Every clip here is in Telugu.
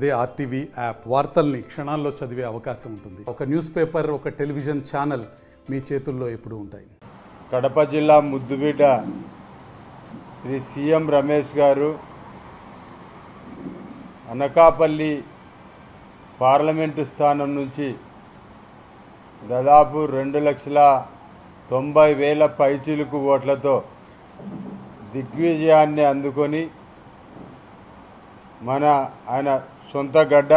అదే ఆర్టీవీ యాప్ వార్తల్ని క్షణాల్లో చదివే అవకాశం ఉంటుంది. ఒక న్యూస్ పేపర్, ఒక టెలివిజన్ ఛానల్ మీ చేతుల్లో ఎప్పుడూ ఉంటాయి. కడప జిల్లా ముద్దుబిడ్డ శ్రీ సీఎం రమేష్ గారు అనకాపల్లి పార్లమెంటు స్థానం నుంచి దాదాపు 2,90,000 పైచిలుకు ఓట్లతో దిగ్విజయాన్ని అందుకొని ఆయన సొంత గడ్డ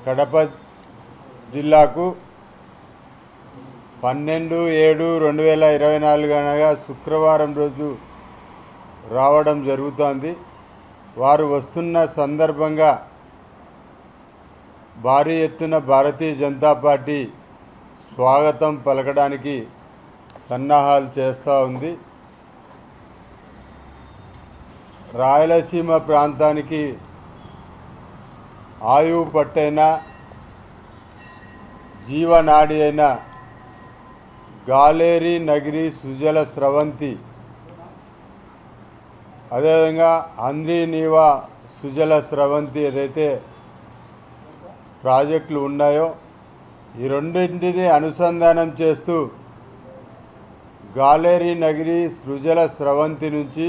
కడప జిల్లాకు 12/7/2024 అనగా శుక్రవారం రోజు రావడం జరుగుతోంది. వారు వస్తున్న సందర్భంగా భారీ ఎత్తున భారతీయ జనతా పార్టీ స్వాగతం పలకడానికి సన్నాహాలు చేస్తూ ఉంది. రాయలసీమ ప్రాంతానికి ఆయువు పట్టైన జీవనాడి అయిన గాలేరి నగిరి సుజల స్రవంతి, అదేవిధంగా అంద్రీ నీవా సుజల స్రవంతి ఏదైతే ప్రాజెక్టులు ఉన్నాయో ఈ రెండింటిని అనుసంధానం చేస్తూ గాలేరి నగిరి సుజల స్రవంతి నుంచి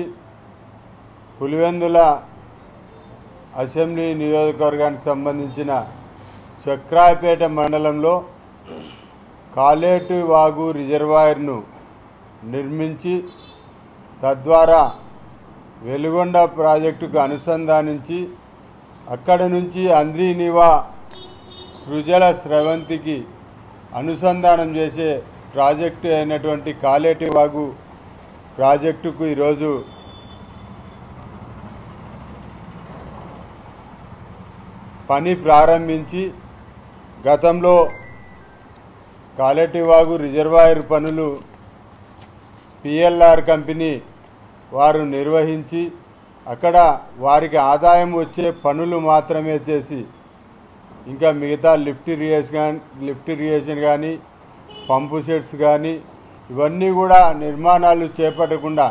పులివెందుల అసెంబ్లీ నియోజకవర్గానికి సంబంధించిన చక్రాయపేట మండలంలో కాలేటి వాగు రిజర్వాయర్ను నిర్మించి తద్వారా వెలుగొండ ప్రాజెక్టుకు అనుసంధానించి అక్కడి నుంచి అంద్రీ నీవా సృజల స్రవంతికి అనుసంధానం చేసే ప్రాజెక్టు అయినటువంటి కాలేటి వాగు ప్రాజెక్టుకు ఈరోజు పని ప్రారంభించి గతంలో కాలేటి వాగు రిజర్వాయర్ పనులు పిఎల్ఆర్ కంపెనీ వారు నిర్వహించి అక్కడ వారికి ఆదాయం వచ్చే పనులు మాత్రమే చేసి ఇంకా మిగతా లిఫ్ట్ ఇరిగేషన్ కానీ పంపు సెట్స్ కానీ ఇవన్నీ కూడా నిర్మాణాలు చేపట్టకుండా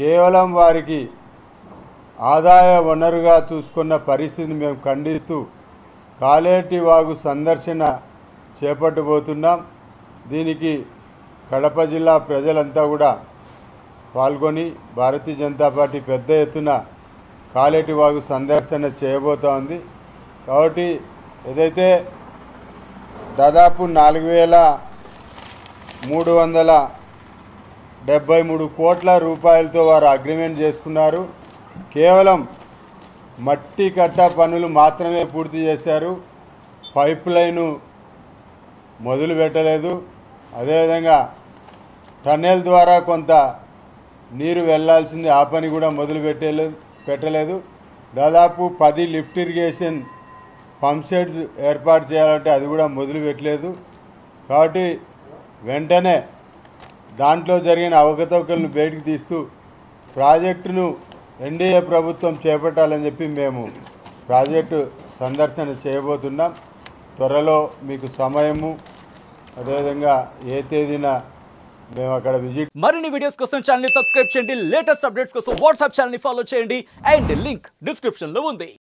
కేవలం వారికి ఆదాయ వనరుగా చూసుకున్న పరిస్థితిని మేము ఖండిస్తూ కాలేటి వాగు సందర్శన చేపట్టబోతున్నాం. దీనికి కడప జిల్లా ప్రజలంతా కూడా పాల్గొని భారతీయ జనతా పార్టీ పెద్ద ఎత్తున కాలేటి వాగు సందర్శన చేయబోతోంది. కాబట్టి ఏదైతే దాదాపు 4,373 కోట్ల రూపాయలతో వారు అగ్రిమెంట్ చేసుకున్నారు. కేవలం మట్టి కట్ట పనులు మాత్రమే పూర్తి చేశారు. పైప్ లైను మొదలు పెట్టలేదు. అదేవిధంగా టన్నెల్ ద్వారా కొంత నీరు వెళ్లాల్సింది, ఆ పని కూడా మొదలు పెట్టలేదు. దాదాపు 10 లిఫ్ట్ ఇరిగేషన్ పంప్ సెట్స్ ఏర్పాటు చేయాలంటే అది కూడా మొదలు పెట్టలేదు. కాబట్టి వెంటనే దాంట్లో జరిగిన అవకతవకలను బయటికి తీస్తూ ప్రాజెక్టును ఎన్డీఏ ప్రభుత్వం చేపట్టాలని చెప్పి మేము ప్రాజెక్టు సందర్శన చేయబోతున్నాం. త్వరలో మీకు సమయము అదేవిధంగా ఏ తేదీన మేము అక్కడ విజిట్. మరిన్ని వీడియోస్ కోసం ఛానల్ ని సబ్స్క్రైబ్ చేయండి. లేటెస్ట్ అప్డేట్స్ కోసం వాట్సాప్ ఛానల్ ని ఫాలో చేయండి. అండ్ లింక్ డిస్క్రిప్షన్ లో ఉంది.